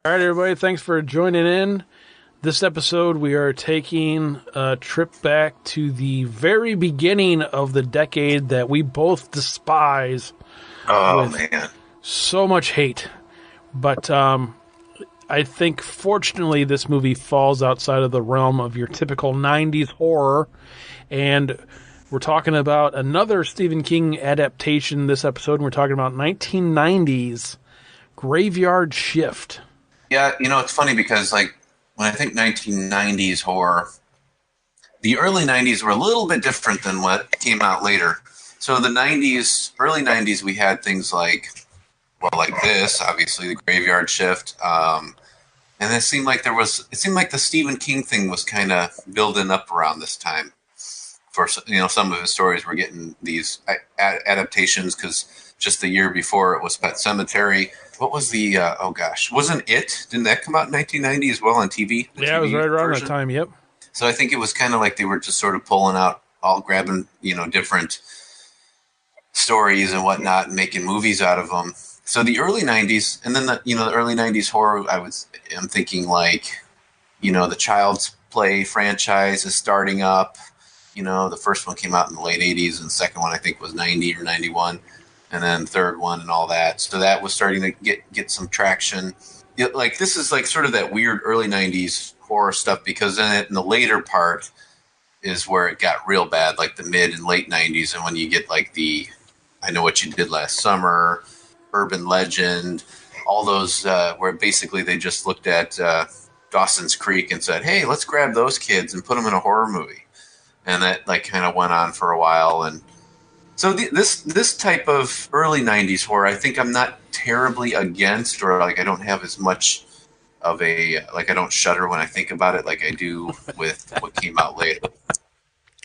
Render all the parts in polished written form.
All right, everybody, thanks for joining in. This episode, we are taking a trip back to the very beginning of the decade that we both despise Oh with man. so much hate. But I think, fortunately, this movie falls outside of the realm of your typical 90s horror. And we're talking about another Stephen King adaptation this episode. And we're talking about 1990s Graveyard Shift. Yeah, it's funny because like when I think 1990s horror, the early 90s were a little bit different than what came out later. So the 90s, early 90s, we had things like this, obviously the Graveyard Shift, and it seemed like the Stephen King thing was kind of building up around this time. For some of his stories were getting these adaptations because just the year before it was Pet Cemetery. What was the wasn't it? Didn't that come out in 1990 as well on TV? Yeah, it was right around that time. Yep. So I think it was kind of like they were just sort of pulling out, all grabbing different stories and whatnot, and making movies out of them. So the early 90s, and then the early 90s horror, I'm thinking like, the Child's Play franchise is starting up. The first one came out in the late 80s, and the second one I think was 90 or 91, and then third one and all that. So that was starting to get some traction. Like this is like sort of that weird early 90s horror stuff, because then in the later part is where it got real bad, like the mid and late 90s, and when you get like the I Know What You Did Last Summer, Urban Legend, all those where basically they just looked at Dawson's Creek and said, hey, let's grab those kids and put them in a horror movie. And that like kind of went on for a while. And so this type of early 90s horror, I think I'm not terribly against, or like I don't have as much of a, like I don't shudder when I think about it like I do with what came out later.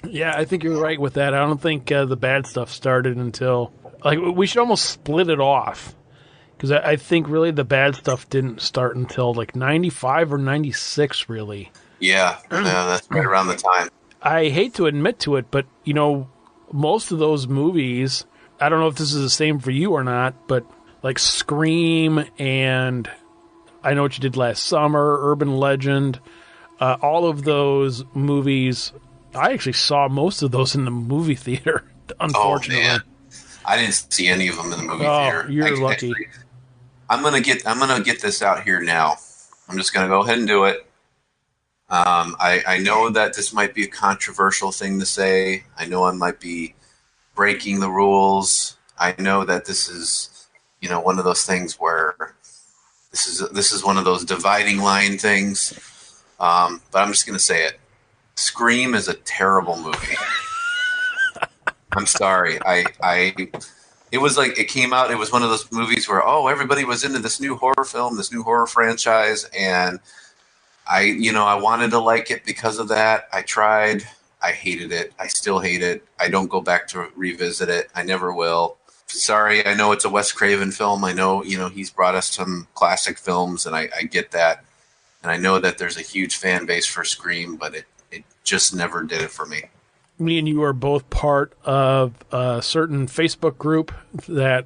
Yeah, I think you're right with that. I don't think the bad stuff started until, like, we should almost split it off. Because I think really the bad stuff didn't start until like 95 or 96, really. Yeah, that's right around the time. I hate to admit to it, but, most of those movies, I don't know if this is the same for you or not, but like Scream and I Know What You Did Last Summer, Urban Legend, all of those movies, I actually saw most of those in the movie theater, unfortunately. Oh, man. I didn't see any of them in the movie theater. You're lucky. I'm gonna get this out here now. I'm just gonna go ahead and do it. I know that this might be a controversial thing to say. I know I might be breaking the rules. I know that this is, one of those things where this is one of those dividing line things. But I'm just gonna say it. Scream is a terrible movie. I'm sorry. It was like it came out. It was one of those movies where everybody was into this new horror film, this new horror franchise, and I wanted to like it because of that. I tried. I hated it. I still hate it. I don't go back to revisit it. I never will. Sorry. I know it's a Wes Craven film. I know he's brought us some classic films, and I get that, and I know that there's a huge fan base for Scream, but it just never did it for me. Me and you are both part of a certain Facebook group that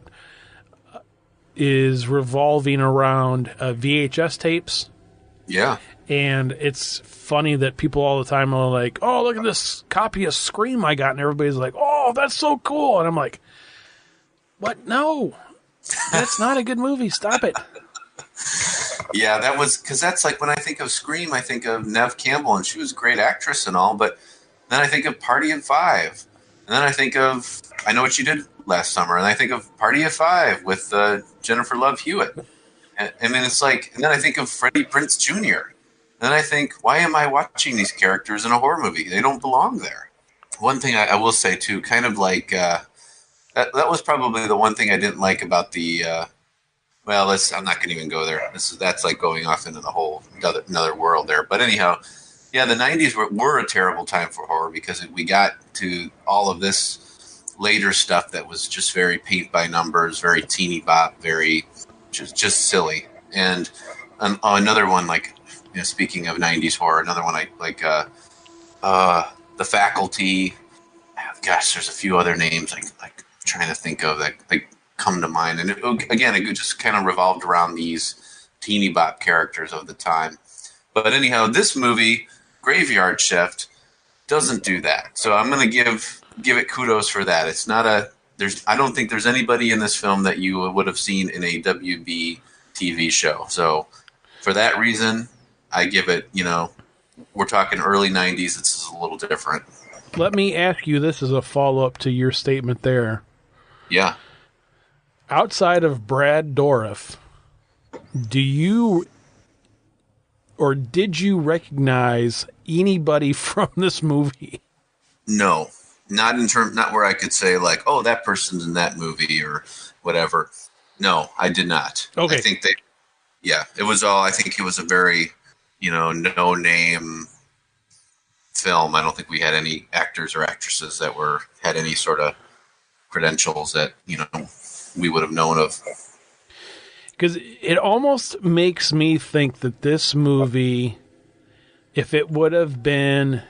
is revolving around VHS tapes. Yeah. And it's funny that people all the time are like, oh, look at this copy of Scream I got. And everybody's like, oh, that's so cool. And I'm like, what? No, that's not a good movie. Stop it. Yeah, that was because that's like when I think of Scream, I think of Neve Campbell, and she was a great actress and all, but then I think of Party of Five. And then I think of I Know What You Did Last Summer. And I think of Party of Five with Jennifer Love Hewitt. And then it's like, and then I think of Freddie Prinze Jr. And then I think, why am I watching these characters in a horror movie? They don't belong there. One thing I will say, too, kind of like, that was probably the one thing I didn't like about the, I'm not going to even go there. That's like going off into the whole another world there. But anyhow, yeah, the 90s were a terrible time for horror because we got to all of this later stuff that was just very paint by numbers, very teeny bop, very just silly. And another one, like, speaking of 90s horror, another one I like, The Faculty. Gosh, there's a few other names like trying to think of that like come to mind. And it just kind of revolved around these teeny bop characters of the time. But anyhow, this movie, Graveyard Shift, doesn't do that. So I'm going to give it kudos for that. It's not I don't think there's anybody in this film that you would have seen in a WB TV show. So for that reason, I give it, we're talking early 90s. It's a little different. Let me ask you this as a follow-up to your statement there. Yeah. Outside of Brad Dourif, do you or did you recognize anybody from this movie? No, not where I could say like, oh, that person's in that movie or whatever. No, I did not. Okay. I think it was all, I think it was a very, no name film. I don't think we had any actors or actresses that had any sort of credentials that, we would have known of. Because it almost makes me think that this movie, if it would have been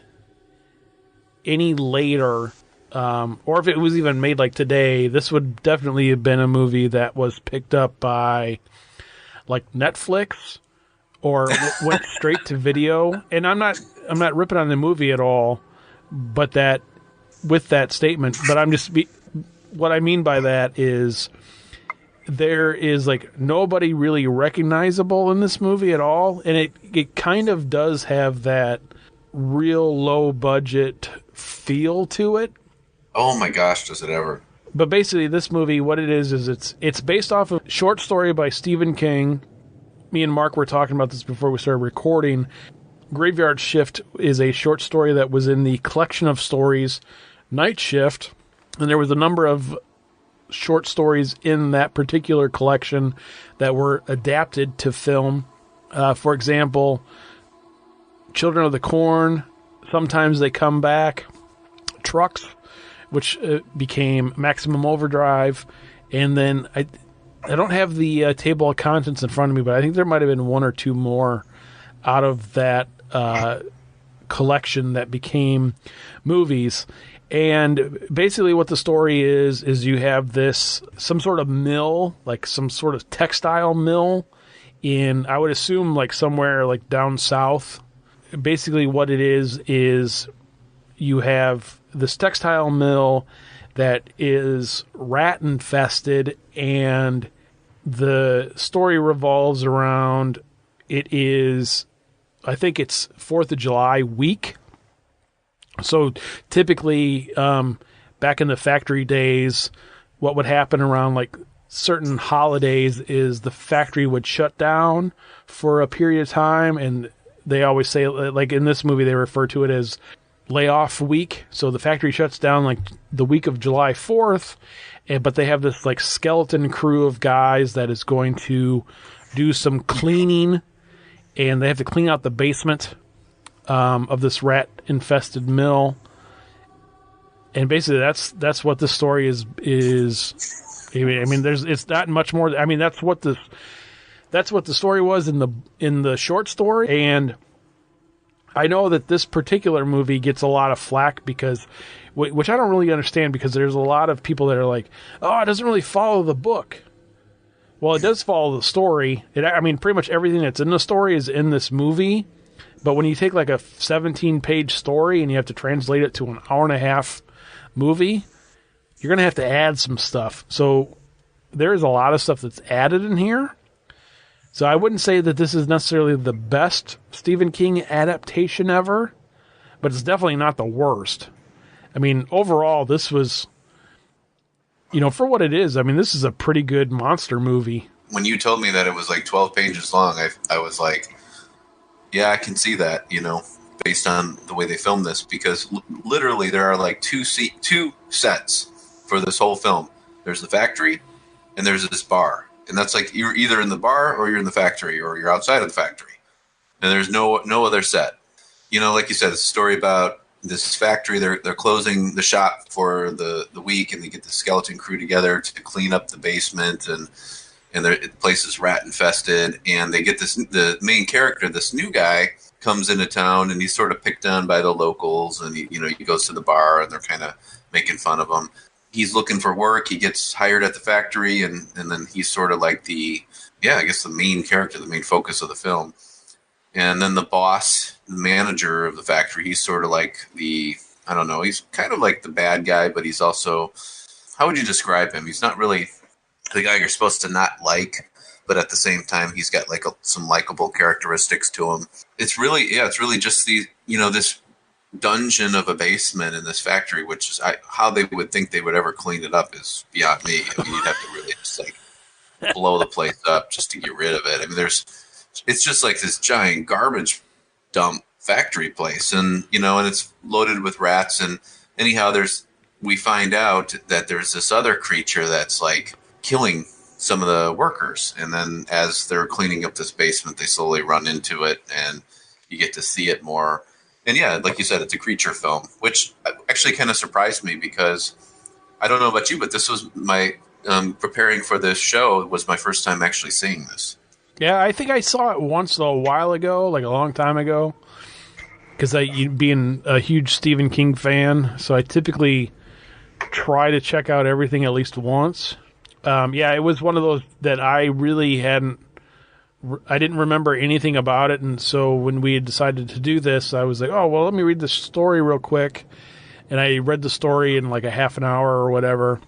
any later, or if it was even made like today, this would definitely have been a movie that was picked up by like Netflix or went straight to video. And I'm not ripping on the movie at all, but with that statement, but what I mean by that is there is like nobody really recognizable in this movie at all. And it kind of does have that real low budget feel to it. Oh my gosh, does it ever. But basically this movie, what it is it's based off of a short story by Stephen King. Me and Mark were talking about this before we started recording. Graveyard Shift is a short story that was in the collection of stories Night Shift. And there was a number of short stories in that particular collection that were adapted to film. For example, Children of the Corn, Sometimes They Come Back, Trucks, which became Maximum Overdrive, and then I don't have the table of contents in front of me, but I think there might have been one or two more out of that collection that became movies. And basically what the story is you have some sort of mill, like some sort of textile mill in, I would assume, like somewhere like down south. Basically what it is you have this textile mill that is rat infested, and the story revolves around, I think it's 4th of July week. So typically, back in the factory days, what would happen around like certain holidays is the factory would shut down for a period of time. And they always say, like in this movie, they refer to it as layoff week. So the factory shuts down like the week of July 4th, but they have this like skeleton crew of guys that is going to do some cleaning, and they have to clean out the basement of this rat-infested mill. And basically that's what the story is. I mean, it's not much more. I mean, that's what the story was in the short story. And I know that this particular movie gets a lot of flack because, which I don't really understand, because there's a lot of people that are like, oh, it doesn't really follow the book. Well, it does follow the story. I mean, pretty much everything that's in the story is in this movie. But when you take like a 17-page story and you have to translate it to an hour-and-a-half movie, you're going to have to add some stuff. So there is a lot of stuff that's added in here. So I wouldn't say that this is necessarily the best Stephen King adaptation ever, but it's definitely not the worst. I mean, overall, this was, for what it is, I mean, this is a pretty good monster movie. When you told me that it was like 12 pages long, I was like, yeah, I can see that, based on the way they filmed this, because literally there are like two sets for this whole film. There's the factory and there's this bar. And that's like you're either in the bar or you're in the factory or you're outside of the factory. And there's no other set. Like you said, it's a story about this factory. They're closing the shop for the week, and they get the skeleton crew together to clean up the basement, and the place is rat infested, and they get the main character, this new guy, comes into town, and he's sort of picked on by the locals, and he goes to the bar, and they're kind of making fun of him. He's looking for work. He gets hired at the factory, and then he's sort of like the yeah, I guess the main character, the main focus of the film. And then the boss, the manager of the factory, he's sort of like I don't know, he's kind of like the bad guy, but he's also, how would you describe him? He's not really the guy you're supposed to not like, but at the same time, he's got like some likable characteristics to him. It's really, yeah, it's really just this dungeon of a basement in this factory, which is how they would think they would ever clean it up is beyond me. I mean, you'd have to really just like blow the place up just to get rid of it. I mean, it's just like this giant garbage dump factory place, and and it's loaded with rats. And anyhow, we find out that there's this other creature that's like killing some of the workers, and then as they're cleaning up this basement, they slowly run into it, and you get to see it more. And yeah, like you said, it's a creature film, which actually kind of surprised me because I don't know about you, but this was my preparing for this show was my first time actually seeing this. Yeah, I think I saw it once a while ago, like a long time ago, because being a huge Stephen King fan, so I typically try to check out everything at least once. Yeah, it was one of those that I really I didn't remember anything about it, and so when we had decided to do this, I was like, oh, well, let me read the story real quick. And I read the story in like a half an hour or whatever.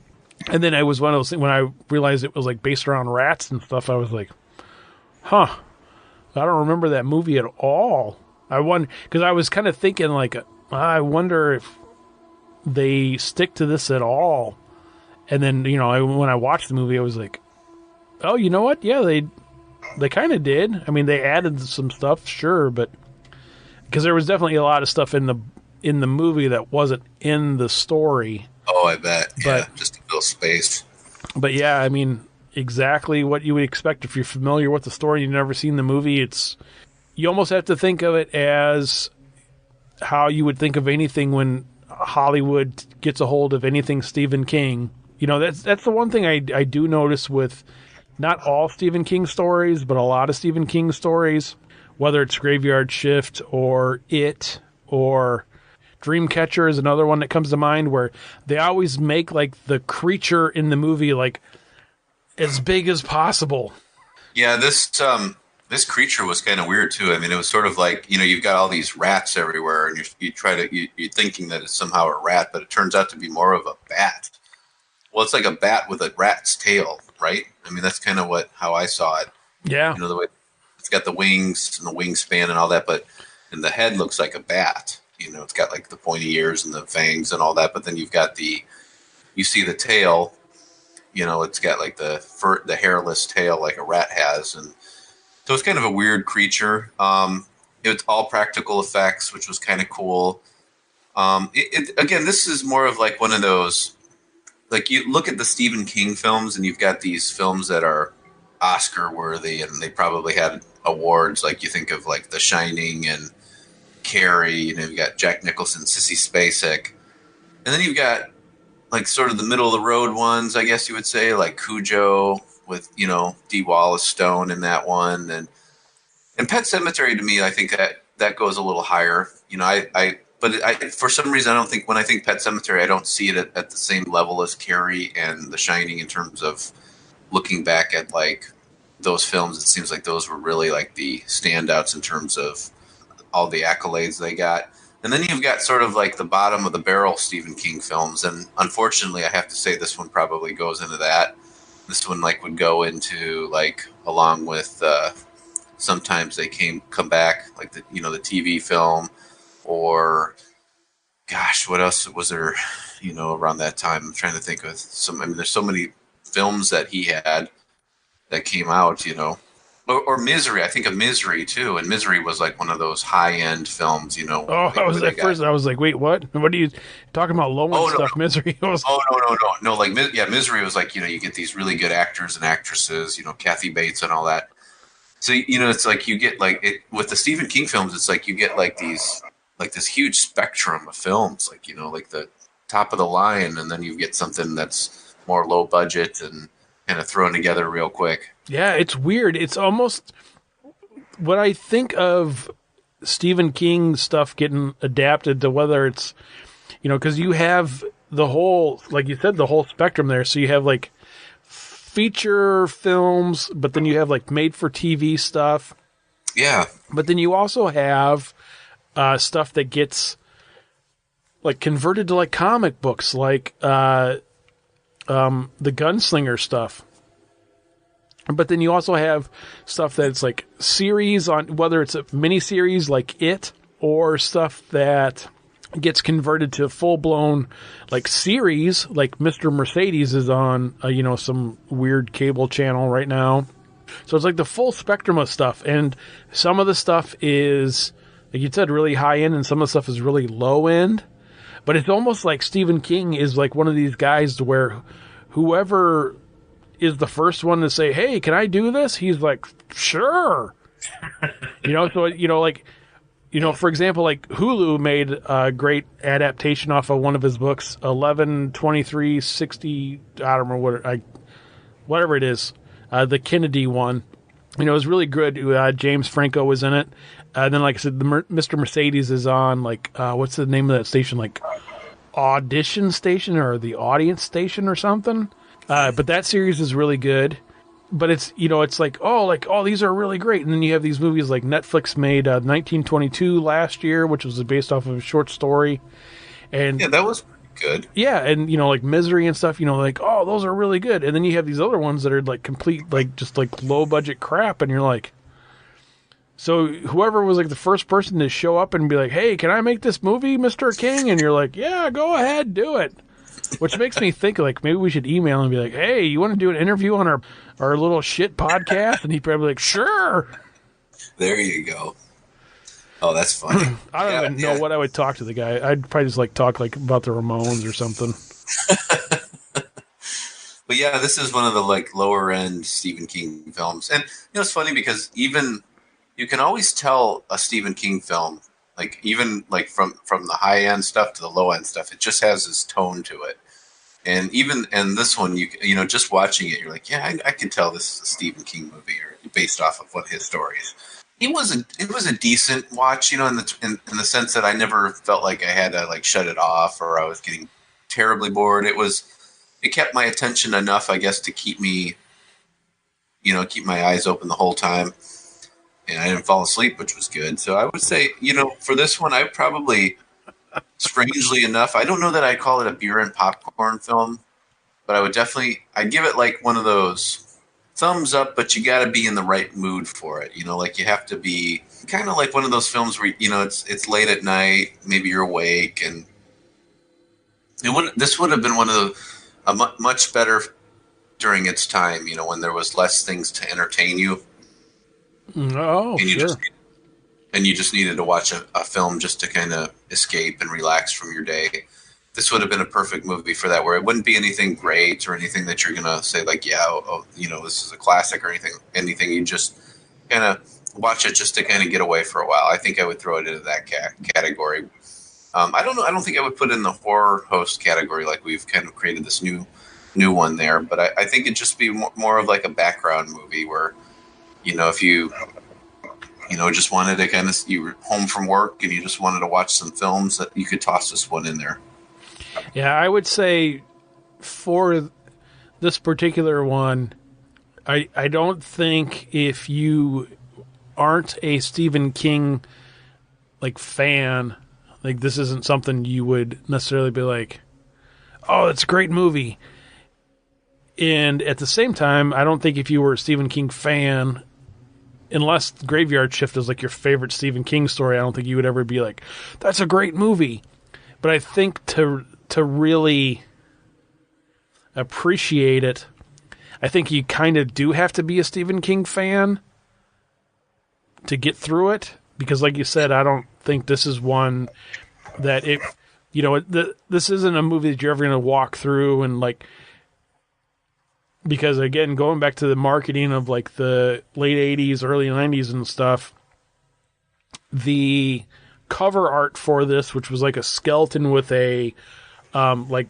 And then it was one of those things, when I realized it was like based around rats and stuff, I was like, huh, I don't remember that movie at all. Because I was kind of thinking like, I wonder if they stick to this at all. And then, when I watched the movie, I was like, oh, you know what? Yeah, they kind of did. I mean, they added some stuff, sure, but because there was definitely a lot of stuff in the movie that wasn't in the story. Oh, I bet. Yeah, just to fill space. But yeah, I mean, exactly what you would expect if you're familiar with the story and you've never seen the movie. You almost have to think of it as how you would think of anything when Hollywood gets a hold of anything Stephen King. That's the one thing I do notice with not all Stephen King stories, but a lot of Stephen King stories, whether it's Graveyard Shift or It or Dreamcatcher is another one that comes to mind, where they always make like the creature in the movie like as big as possible. Yeah, this creature was kind of weird too. I mean, it was sort of like you've got all these rats everywhere, and you're thinking that it's somehow a rat, but it turns out to be more of a bat. Well, it's like a bat with a rat's tail, right? I mean, that's kind of how I saw it. Yeah, the way it's got the wings and the wingspan and all that, and the head looks like a bat. It's got like the pointy ears and the fangs and all that, but then you see the tail. It's got like the hairless tail like a rat has, and so it's kind of a weird creature. It's all practical effects, which was kind of cool. Again, this is more of like one of those, like you look at the Stephen King films, and you've got these films that are Oscar worthy, and they probably had awards. Like you think of like The Shining and Carrie. You've got Jack Nicholson, Sissy Spacek, and then you've got like sort of the middle of the road ones, I guess you would say, like Cujo with D. Wallace Stone in that one, and Pet Sematary to me, I think that goes a little higher. But for some reason, I don't think when I think Pet Sematary, I don't see it at the same level as Carrie and The Shining in terms of looking back at like those films. It seems like those were really like the standouts in terms of all the accolades they got. And then you've got sort of like the bottom of the barrel Stephen King films, and unfortunately, I have to say this one probably goes into that. This one like would go into like along with sometimes they come back like the the TV film, or gosh, what else was there around that time? I'm trying to think of some. I mean, there's so many films that he had that came out, or Misery. I think of Misery too, and Misery was like one of those high-end films, Oh, I was like, wait, what? What are you talking about? Low-end stuff? No. Misery. No. Like, Misery was like you get these really good actors and actresses, Kathy Bates and all that. So it's like you get like it with the Stephen King films. It's like you get like this huge spectrum of films, like like the top of the line, and then you get something that's more low budget and kind of thrown together real quick. Yeah, it's weird. It's almost when I think of Stephen King stuff getting adapted to whether it's, because you have the whole, like you said, the whole spectrum there. So you have like feature films, but then you have like made-for-TV stuff. Yeah. But then you also have stuff that gets like converted to like comic books, like the Gunslinger stuff. But then you also have stuff that's like series on, whether it's a miniseries like It, or stuff that gets converted to full-blown like series, like Mr. Mercedes is on some weird cable channel right now. So it's like the full spectrum of stuff, and some of the stuff is, like you said, really high end, and some of the stuff is really low end. But it's almost like Stephen King is like one of these guys where whoever is the first one to say, "Hey, can I do this?" He's like, "Sure." For example, like Hulu made a great adaptation off of one of his books, 11/23/60. I don't remember whatever it is, the Kennedy one. It was really good. James Franco was in it. And then, like I said, Mr. Mercedes is on, like, what's the name of that station? Like, Audition Station or the Audience Station or something. But that series is really good. But it's, it's like, these are really great. And then you have these movies like Netflix made 1922 last year, which was based off of a short story. And yeah, that was good. Yeah, and, like Misery and stuff, like, those are really good. And then you have these other ones that are like complete, like, just like low budget crap. And you're like, so whoever was like the first person to show up and be like, "Hey, can I make this movie, Mr. King?" And you're like, "Yeah, go ahead, do it." Which makes me think like maybe we should email and be like, "Hey, you want to do an interview on our little shit podcast?" And he'd probably be like, "Sure." There you go. Oh, that's funny. I don't even know what I would talk to the guy. I'd probably just like talk like about the Ramones or something. But yeah, this is one of the like lower end Stephen King films. And it's funny because even you can always tell a Stephen King film, like even like from the high end stuff to the low end stuff, it just has this tone to it. And even in this one, just watching it, you're like, yeah, I can tell this is a Stephen King movie or based off of one of his stories. It was a decent watch, in the sense that I never felt like I had to like shut it off or I was getting terribly bored. It kept my attention enough, I guess, to keep me, keep my eyes open the whole time. And I didn't fall asleep, which was good. So I would say, for this one, I probably, strangely enough, I don't know that I'd call it a beer and popcorn film, but I'd give it like one of those thumbs up, but you got to be in the right mood for it. Like you have to be kind of like one of those films where, it's late at night, maybe you're awake, and this would have been one of much better during its time, when there was less things to entertain you. Oh, and sure. You just needed to watch a film just to kind of escape and relax from your day. This would have been a perfect movie for that, where it wouldn't be anything great or anything that you're going to say like, yeah, this is a classic or anything. You just kind of watch it just to kind of get away for a while. I think I would throw it into that category. I don't know. I don't think I would put it in the horror host category, like we've kind of created this new one there. But I think it'd just be more of like a background movie where, if you, just wanted to kind of, you were home from work and you just wanted to watch some films, that you could toss this one in there. Yeah, I would say for this particular one, I don't think if you aren't a Stephen King like fan, like this isn't something you would necessarily be like, "Oh, it's a great movie." And at the same time, I don't think if you were a Stephen King fan, unless Graveyard Shift is like your favorite Stephen King story, I don't think you would ever be like, "That's a great movie." But I think to really appreciate it, I think you kind of do have to be a Stephen King fan to get through it. Because like you said, I don't think this is one that this isn't a movie that you're ever going to walk through and like, because again, going back to the marketing of like the late 80s, early 90s and stuff, the cover art for this, which was like a skeleton with a like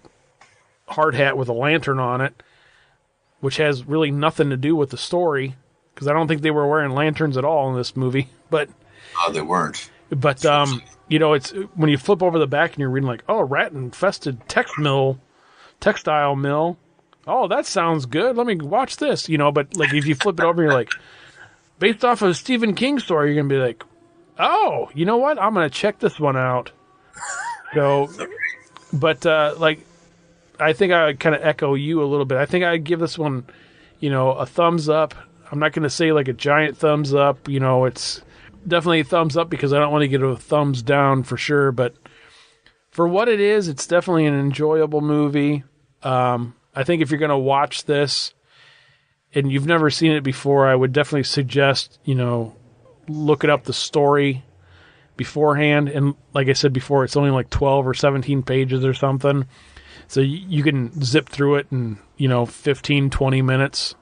hard hat with a lantern on it, which has really nothing to do with the story, because I don't think they were wearing lanterns at all in this movie. But they weren't. But it's when you flip over the back and you're reading like, "Oh, rat infested textile mill." oh, that sounds good. Let me watch this, you know. But like, if you flip it over, you're like, based off of a Stephen King story, you're gonna be like, oh, you know what? I'm gonna check this one out. So, but like, I think I kind of echo you a little bit. I think I'd give this one, you know, a thumbs up. I'm not gonna say like a giant thumbs up. You know, it's definitely a thumbs up because I don't want to get a thumbs down for sure. But for what it is, it's definitely an enjoyable movie. I think if you're gonna watch this and you've never seen it before, I would definitely suggest, you know, looking up the story beforehand. And like I said before, it's only like 12 or 17 pages or something. So you can zip through it in, you know, 15, 20 minutes,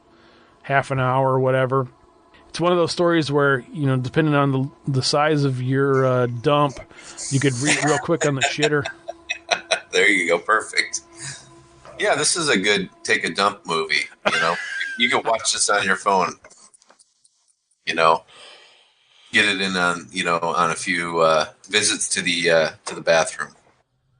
half an hour or whatever. It's one of those stories where, you know, depending on the size of your dump, you could read real quick on the shitter. There you go. Perfect. Yeah, this is a good take a dump movie. You know, you can watch this on your phone. You know, get it in on, you know, on a few visits to the bathroom.